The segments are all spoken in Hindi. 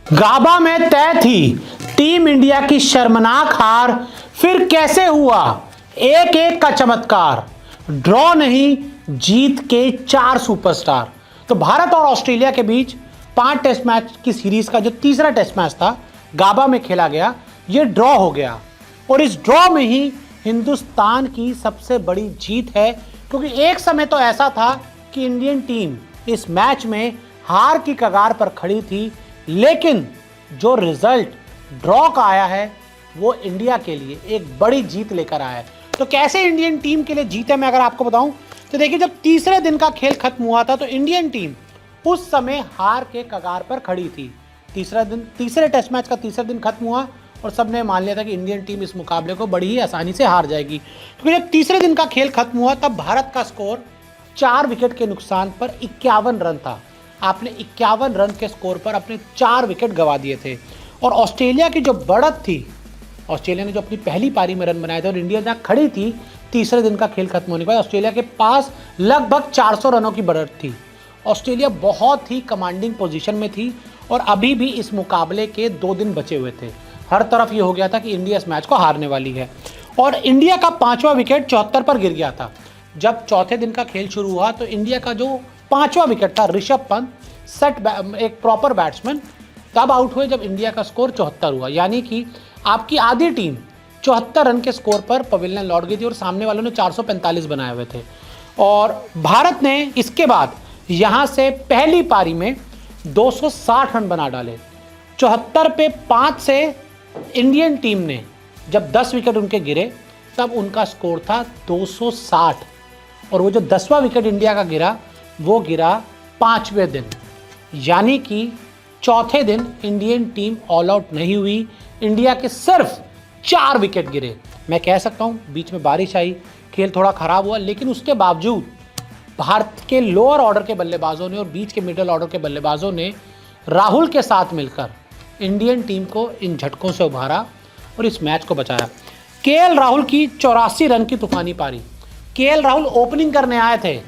गाबा में तय थी टीम इंडिया की शर्मनाक हार, फिर कैसे हुआ एक एक का चमत्कार। ड्रॉ नहीं, जीत के 4 सुपरस्टार। तो भारत और ऑस्ट्रेलिया के बीच 5 टेस्ट मैच की सीरीज का जो तीसरा टेस्ट मैच था गाबा में खेला गया, ये ड्रॉ हो गया। और इस ड्रॉ में ही हिंदुस्तान की सबसे बड़ी जीत है, क्योंकि एक समय तो ऐसा था कि इंडियन टीम इस मैच में हार की कगार पर खड़ी थी, लेकिन जो रिजल्ट ड्रॉ का आया है वो इंडिया के लिए एक बड़ी जीत लेकर आया है। तो कैसे इंडियन टीम के लिए जीत है, मैं अगर आपको बताऊं तो देखिए, जब तीसरे दिन का खेल खत्म हुआ था तो इंडियन टीम उस समय हार के कगार पर खड़ी थी। तीसरे टेस्ट मैच का तीसरा दिन खत्म हुआ और सबने मान लिया था कि इंडियन टीम इस मुकाबले को बड़ी ही आसानी से हार जाएगी, क्योंकि जब तीसरे दिन का खेल खत्म हुआ तब भारत का स्कोर 4 विकेट के नुकसान पर 51 रन था। आपने 51 रन के स्कोर पर अपने 4 विकेट गंवा दिए थे। और ऑस्ट्रेलिया की जो बढ़त थी, ऑस्ट्रेलिया ने जो अपनी पहली पारी में रन बनाए थे और इंडिया जहां खड़ी थी तीसरे दिन का खेल खत्म होने के बाद, ऑस्ट्रेलिया के पास लगभग 400 रनों की बढ़त थी। ऑस्ट्रेलिया बहुत ही कमांडिंग पोजीशन में थी और अभी भी इस मुकाबले के 2 दिन बचे हुए थे। हर तरफ ये हो गया था कि इंडिया इस मैच को हारने वाली है। और इंडिया का 5वां विकेट 74 पर गिर गया था। जब चौथे दिन का खेल शुरू हुआ तो इंडिया का जो 5वां विकेट था, ऋषभ पंत एक प्रॉपर बैट्समैन, तब आउट हुए जब इंडिया का स्कोर 74 हुआ। यानी कि आपकी आधी टीम 74 रन के स्कोर पर पवेलियन लौट गई थी और सामने वालों ने 445 बनाए हुए थे। और भारत ने इसके बाद यहां से पहली पारी में 260 रन बना डाले। 74 पे 5 से इंडियन टीम ने जब 10 विकेट उनके गिरे तब उनका स्कोर था 260। और वो जो 10वां विकेट इंडिया का गिरा वो गिरा 5वें दिन, यानी कि चौथे दिन इंडियन टीम ऑल आउट नहीं हुई। इंडिया के सिर्फ 4 विकेट गिरे। मैं कह सकता हूं बीच में बारिश आई, खेल थोड़ा खराब हुआ, लेकिन उसके बावजूद भारत के लोअर ऑर्डर के बल्लेबाजों ने और बीच के मिडिल ऑर्डर के बल्लेबाजों ने राहुल के साथ मिलकर इंडियन टीम को इन झटकों से उभारा और इस मैच को बचाया। केएल राहुल की 84 रन की तूफानी पारी। केएल राहुल ओपनिंग करने आए थे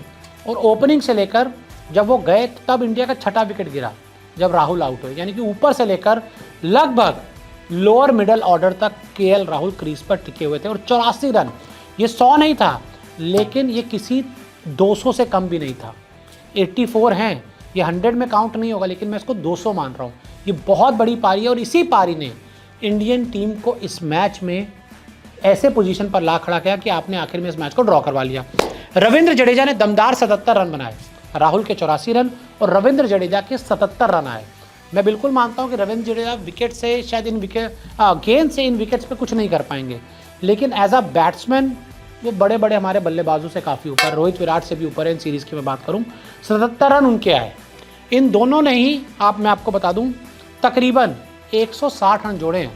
और ओपनिंग से लेकर जब वो गए तब इंडिया का 6ठा विकेट गिरा जब राहुल आउट हुए। यानी कि ऊपर से लेकर लगभग लोअर मिडल ऑर्डर तक केएल राहुल क्रीज पर टिके हुए थे। और 84 रन, ये 100 नहीं था, लेकिन ये किसी 200 से कम भी नहीं था। 84 हैं, ये 100 में काउंट नहीं होगा, लेकिन मैं इसको 200 मान रहा हूँ। ये बहुत बड़ी पारी है और इसी पारी ने इंडियन टीम को इस मैच में ऐसे पोजीशन पर ला खड़ा किया कि आपने आखिर में इस मैच को ड्रॉ करवा लिया। रविंद्र जडेजा ने दमदार 77 रन बनाए। राहुल के 84 रन और रविंद्र जडेजा के 77 रन आए। मैं बिल्कुल मानता हूं कि रविंद्र जडेजा विकेट से शायद गेंद से इन विकेट्स पे कुछ नहीं कर पाएंगे, लेकिन एज अ बैट्समैन वो बड़े बड़े हमारे बल्लेबाजों से काफ़ी ऊपर, रोहित विराट से भी ऊपर है इन सीरीज़ की मैं बात करूं। 77 रन उनके आए। इन दोनों ने ही मैं आपको बता दूं तकरीबन 160 रन जोड़े हैं।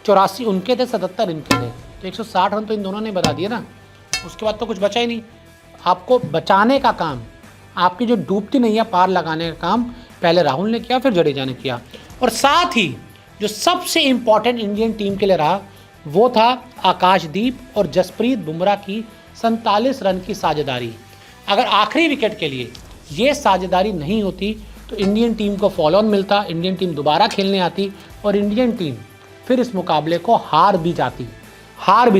84 उनके थे, 77 इनके थे, तो 160 रन तो इन दोनों ने बता दिए ना। उसके बाद तो कुछ बचा ही नहीं। आपको बचाने का काम, आपकी जो डूबती नैया पार लगाने का काम पहले राहुल ने किया, फिर जडेजा ने किया। और साथ ही जो सबसे इंपॉर्टेंट इंडियन टीम के लिए रहा वो था आकाशदीप और जसप्रीत बुमराह की 47 रन की साझेदारी। अगर आखिरी विकेट के लिए ये साझेदारी नहीं होती तो इंडियन टीम को फॉलो ऑन मिलता, इंडियन टीम दोबारा खेलने आती और इंडियन टीम फिर इस मुकाबले को हार भी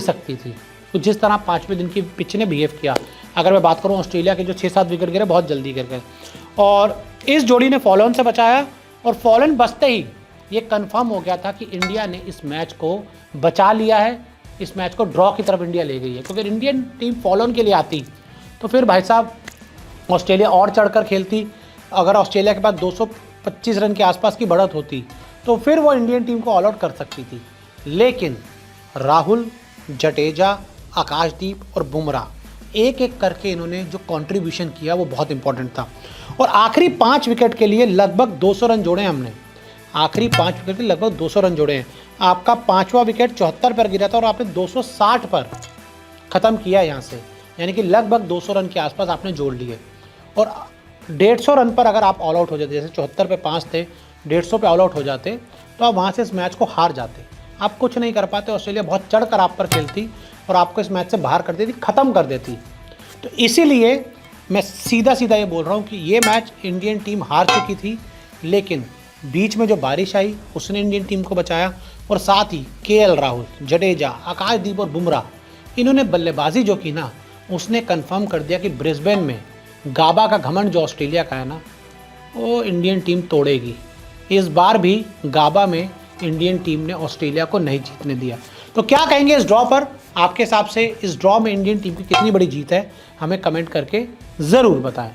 सकती थी। तो जिस तरह 5वें दिन की पिच ने बिहेव किया, अगर मैं बात करूं ऑस्ट्रेलिया के जो 6-7 विकेट गिरे बहुत जल्दी गिर गए और इस जोड़ी ने फॉलो ऑन से बचाया। और फॉलो ऑन बचते ही ये कंफर्म हो गया था कि इंडिया ने इस मैच को बचा लिया है, इस मैच को ड्रॉ की तरफ इंडिया ले गई है। क्योंकि इंडियन टीम फॉलो ऑन के लिए आती तो फिर भाई साहब ऑस्ट्रेलिया और चढ़कर खेलती। अगर ऑस्ट्रेलिया के पास 225 रन के आसपास की बढ़त होती तो फिर वो इंडियन टीम को ऑल आउट कर सकती थी। लेकिन राहुल, जडेजा, आकाशदीप और बुमराह एक एक करके इन्होंने जो कंट्रीब्यूशन किया वो बहुत इंपॉर्टेंट था। और आखिरी 5 विकेट के लिए लगभग 200 रन जोड़े हमने। आखिरी 5 विकेट के लगभग 200 रन जोड़े हैं। आपका 5वां विकेट 74 पर गिरा था और आपने 260 पर ख़त्म किया यहाँ से, यानी कि लगभग 200 रन के आसपास आपने जोड़ लिए। और 150 रन पर अगर आप ऑल आउट हो जाते, जैसे 74 पे 5 थे, 150 पे ऑल आउट हो जाते तो आप वहाँ से इस मैच को हार जाते। आप कुछ नहीं कर पाते। ऑस्ट्रेलिया बहुत चढ़कर आप पर खेलती और आपको इस मैच से बाहर कर देती, ख़त्म कर देती। तो इसीलिए मैं सीधा ये बोल रहा हूँ कि ये मैच इंडियन टीम हार चुकी थी, लेकिन बीच में जो बारिश आई उसने इंडियन टीम को बचाया, और साथ ही केएल राहुल, जडेजा, आकाशदीप और बुमराह इन्होंने बल्लेबाजी जो की ना, उसने कंफर्म कर दिया कि ब्रिस्बेन में गाबा का घमंड जो ऑस्ट्रेलिया का है ना, वो इंडियन टीम तोड़ेगी। इस बार भी गाबा में इंडियन टीम ने ऑस्ट्रेलिया को नहीं जीतने दिया। तो क्या कहेंगे इस ड्रॉ पर? आपके हिसाब से इस ड्रॉ में इंडियन टीम की कितनी बड़ी जीत है, हमें कमेंट करके ज़रूर बताएं।